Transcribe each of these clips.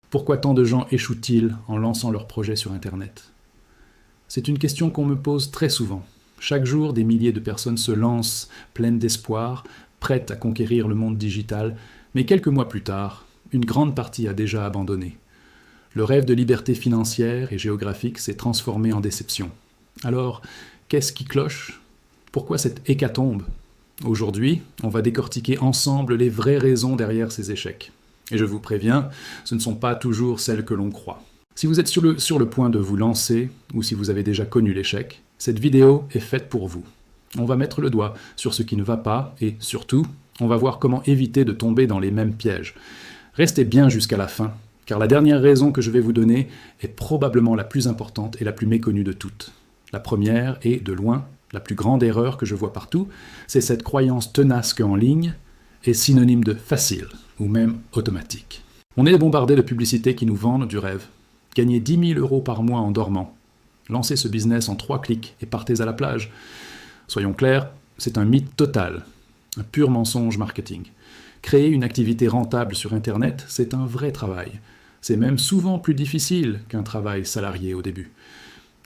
Pourquoi tant de gens échouent-ils en lançant leurs projets sur Internet? C'est une question qu'on me pose très souvent. Chaque jour, des milliers de personnes se lancent, pleines d'espoir, prêtes à conquérir le monde digital, mais quelques mois plus tard, une grande partie a déjà abandonné. Le rêve de liberté financière et géographique s'est transformé en déception. Alors, qu'est-ce qui cloche? Pourquoi cette hécatombe? Aujourd'hui, on va décortiquer ensemble les vraies raisons derrière ces échecs. Et je vous préviens, ce ne sont pas toujours celles que l'on croit. Si vous êtes sur le point de vous lancer, ou si vous avez déjà connu l'échec, cette vidéo est faite pour vous. On va mettre le doigt sur ce qui ne va pas, et surtout, on va voir comment éviter de tomber dans les mêmes pièges. Restez bien jusqu'à la fin, car la dernière raison que je vais vous donner est probablement la plus importante et la plus méconnue de toutes. La première, et de loin, la plus grande erreur que je vois partout, c'est cette croyance tenace qu'en ligne est synonyme de facile, ou même automatique. On est bombardé de publicités qui nous vendent du rêve. Gagnez 10 000 € par mois en dormant. Lancez ce business en 3 clics et partez à la plage. Soyons clairs, c'est un mythe total, un pur mensonge marketing. Créer une activité rentable sur Internet, c'est un vrai travail. C'est même souvent plus difficile qu'un travail salarié au début.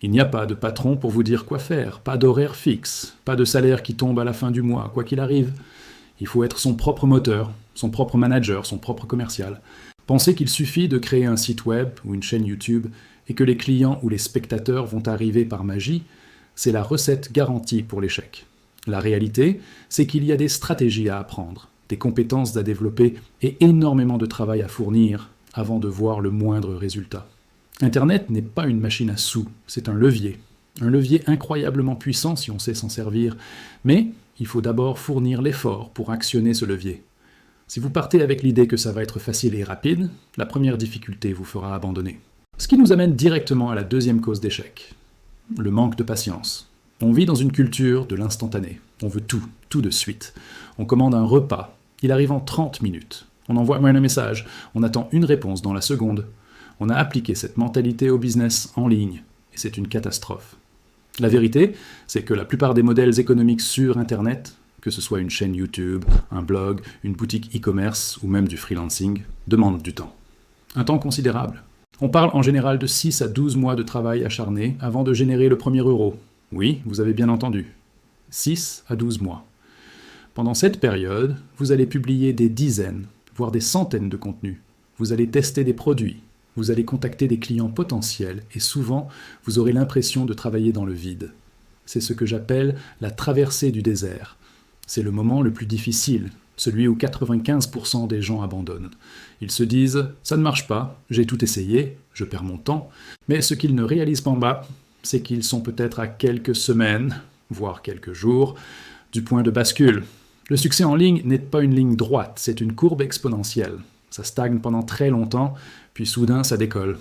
Il n'y a pas de patron pour vous dire quoi faire, pas d'horaire fixe, pas de salaire qui tombe à la fin du mois, quoi qu'il arrive. Il faut être son propre moteur, son propre manager, son propre commercial. Pensez qu'il suffit de créer un site web ou une chaîne YouTube et que les clients ou les spectateurs vont arriver par magie, c'est la recette garantie pour l'échec. La réalité, c'est qu'il y a des stratégies à apprendre, des compétences à développer et énormément de travail à fournir avant de voir le moindre résultat. Internet n'est pas une machine à sous, c'est un levier incroyablement puissant si on sait s'en servir, mais il faut d'abord fournir l'effort pour actionner ce levier. Si vous partez avec l'idée que ça va être facile et rapide, la première difficulté vous fera abandonner. Ce qui nous amène directement à la deuxième cause d'échec, le manque de patience. On vit dans une culture de l'instantané. On veut tout de suite. On commande un repas, il arrive en 30 minutes. On envoie un message, on attend une réponse dans la seconde. On a appliqué cette mentalité au business en ligne, et c'est une catastrophe. La vérité, c'est que la plupart des modèles économiques sur Internet, que ce soit une chaîne YouTube, un blog, une boutique e-commerce ou même du freelancing, demandent du temps. Un temps considérable. On parle en général de 6 à 12 mois de travail acharné avant de générer le premier euro. Oui, vous avez bien entendu. 6 à 12 mois. Pendant cette période, vous allez publier des dizaines, voire des centaines de contenus. Vous allez tester des produits. Vous allez contacter des clients potentiels et souvent, vous aurez l'impression de travailler dans le vide. C'est ce que j'appelle la traversée du désert. C'est le moment le plus difficile, celui où 95% des gens abandonnent. Ils se disent « ça ne marche pas, j'ai tout essayé, je perds mon temps », mais ce qu'ils ne réalisent pas en bas, c'est qu'ils sont peut-être à quelques semaines, voire quelques jours, du point de bascule. Le succès en ligne n'est pas une ligne droite, c'est une courbe exponentielle. Ça stagne pendant très longtemps, puis soudain ça décolle.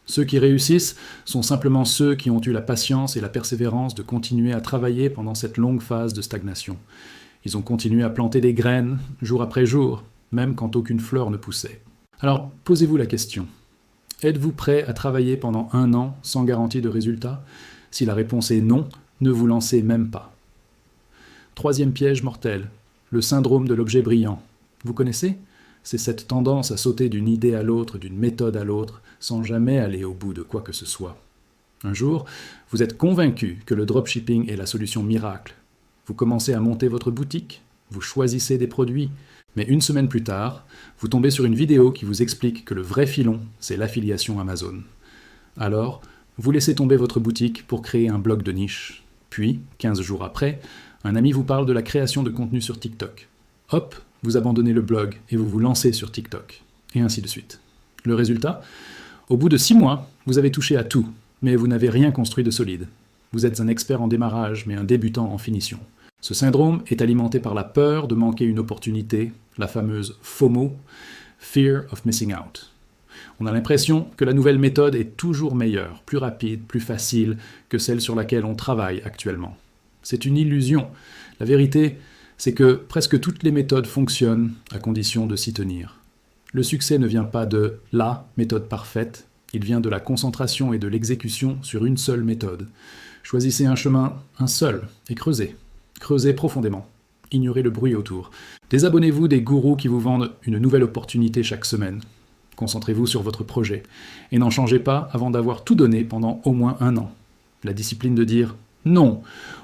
Ceux qui réussissent sont simplement ceux qui ont eu la patience et la persévérance de continuer à travailler pendant cette longue phase de stagnation. Ils ont continué à planter des graines, jour après jour, même quand aucune fleur ne poussait. Alors, posez-vous la question. Êtes-vous prêt à travailler pendant 1 an sans garantie de résultat? Si la réponse est non, ne vous lancez même pas. Troisième piège mortel, le syndrome de l'objet brillant. Vous connaissez? C'est cette tendance à sauter d'une idée à l'autre, d'une méthode à l'autre, sans jamais aller au bout de quoi que ce soit. Un jour, vous êtes convaincu que le dropshipping est la solution miracle. Vous commencez à monter votre boutique, vous choisissez des produits, mais 1 semaine plus tard, vous tombez sur une vidéo qui vous explique que le vrai filon, c'est l'affiliation Amazon. Alors, vous laissez tomber votre boutique pour créer un blog de niche. Puis, 15 jours après, un ami vous parle de la création de contenu sur TikTok. Hop, vous abandonnez le blog et vous vous lancez sur TikTok. Et ainsi de suite. Le résultat? Au bout de 6 mois, vous avez touché à tout, mais vous n'avez rien construit de solide. Vous êtes un expert en démarrage, mais un débutant en finition. Ce syndrome est alimenté par la peur de manquer une opportunité, la fameuse FOMO, Fear of Missing Out. On a l'impression que la nouvelle méthode est toujours meilleure, plus rapide, plus facile que celle sur laquelle on travaille actuellement. C'est une illusion. La vérité, c'est que presque toutes les méthodes fonctionnent à condition de s'y tenir. Le succès ne vient pas de la méthode parfaite, il vient de la concentration et de l'exécution sur une seule méthode. Choisissez un chemin, un seul, et creusez. Creusez profondément. Ignorez le bruit autour. Désabonnez-vous des gourous qui vous vendent une nouvelle opportunité chaque semaine. Concentrez-vous sur votre projet et n'en changez pas avant d'avoir tout donné pendant au moins 1 an. La discipline de dire non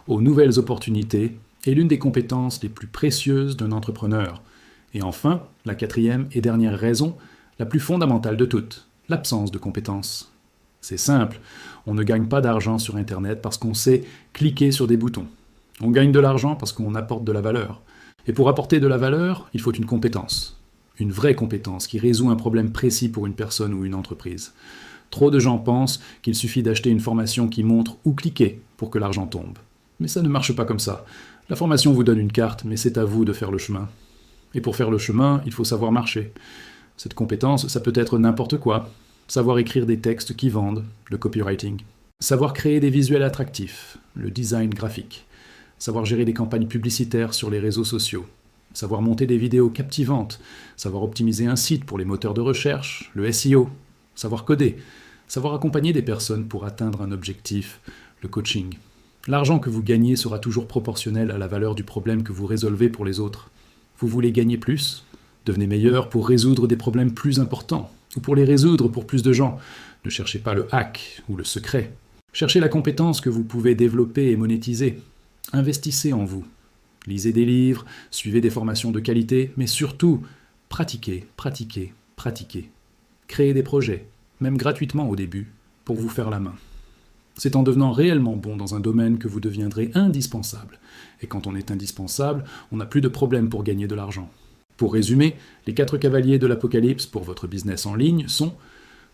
aux nouvelles opportunités est l'une des compétences les plus précieuses d'un entrepreneur. Et enfin, la 4e et dernière raison, la plus fondamentale de toutes, l'absence de compétences. C'est simple, on ne gagne pas d'argent sur Internet parce qu'on sait cliquer sur des boutons. On gagne de l'argent parce qu'on apporte de la valeur. Et pour apporter de la valeur, il faut une compétence. Une vraie compétence qui résout un problème précis pour une personne ou une entreprise. Trop de gens pensent qu'il suffit d'acheter une formation qui montre où cliquer pour que l'argent tombe. Mais ça ne marche pas comme ça. La formation vous donne une carte, mais c'est à vous de faire le chemin. Et pour faire le chemin, il faut savoir marcher. Cette compétence, ça peut être n'importe quoi. Savoir écrire des textes qui vendent, le copywriting. Savoir créer des visuels attractifs, le design graphique. Savoir gérer des campagnes publicitaires sur les réseaux sociaux. Savoir monter des vidéos captivantes. Savoir optimiser un site pour les moteurs de recherche, le SEO. Savoir coder. Savoir accompagner des personnes pour atteindre un objectif, le coaching. L'argent que vous gagnez sera toujours proportionnel à la valeur du problème que vous résolvez pour les autres. Vous voulez gagner plus? Devenez meilleur pour résoudre des problèmes plus importants, ou pour les résoudre pour plus de gens. Ne cherchez pas le hack ou le secret. Cherchez la compétence que vous pouvez développer et monétiser. Investissez en vous. Lisez des livres, suivez des formations de qualité, mais surtout, pratiquez, pratiquez, pratiquez. Créez des projets, même gratuitement au début, pour vous faire la main. C'est en devenant réellement bon dans un domaine que vous deviendrez indispensable. Et quand on est indispensable, on n'a plus de problème pour gagner de l'argent. Pour résumer, les 4 cavaliers de l'Apocalypse pour votre business en ligne sont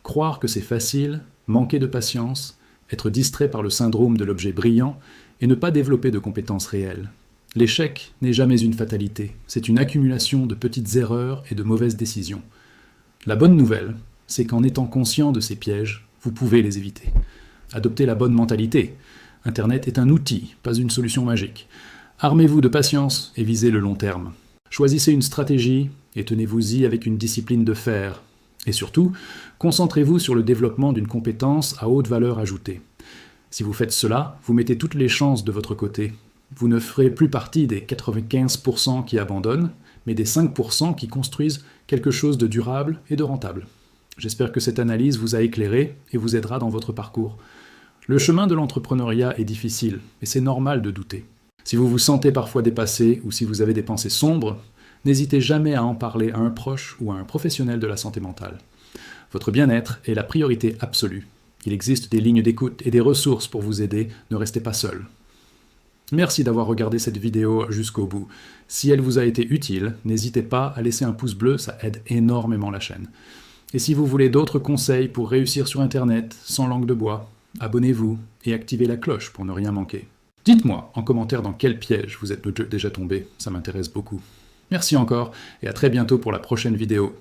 croire que c'est facile, manquer de patience, être distrait par le syndrome de l'objet brillant et ne pas développer de compétences réelles. L'échec n'est jamais une fatalité, c'est une accumulation de petites erreurs et de mauvaises décisions. La bonne nouvelle, c'est qu'en étant conscient de ces pièges, vous pouvez les éviter. Adoptez la bonne mentalité. Internet est un outil, pas une solution magique. Armez-vous de patience et visez le long terme. Choisissez une stratégie et tenez-vous-y avec une discipline de fer. Et surtout, concentrez-vous sur le développement d'une compétence à haute valeur ajoutée. Si vous faites cela, vous mettez toutes les chances de votre côté. Vous ne ferez plus partie des 95% qui abandonnent, mais des 5% qui construisent quelque chose de durable et de rentable. J'espère que cette analyse vous a éclairé et vous aidera dans votre parcours. Le chemin de l'entrepreneuriat est difficile, et c'est normal de douter. Si vous vous sentez parfois dépassé ou si vous avez des pensées sombres, n'hésitez jamais à en parler à un proche ou à un professionnel de la santé mentale. Votre bien-être est la priorité absolue. Il existe des lignes d'écoute et des ressources pour vous aider, ne restez pas seul. Merci d'avoir regardé cette vidéo jusqu'au bout. Si elle vous a été utile, n'hésitez pas à laisser un pouce bleu, ça aide énormément la chaîne. Et si vous voulez d'autres conseils pour réussir sur Internet, sans langue de bois, abonnez-vous et activez la cloche pour ne rien manquer. Dites-moi en commentaire dans quel piège vous êtes déjà tombé, ça m'intéresse beaucoup. Merci encore et à très bientôt pour la prochaine vidéo.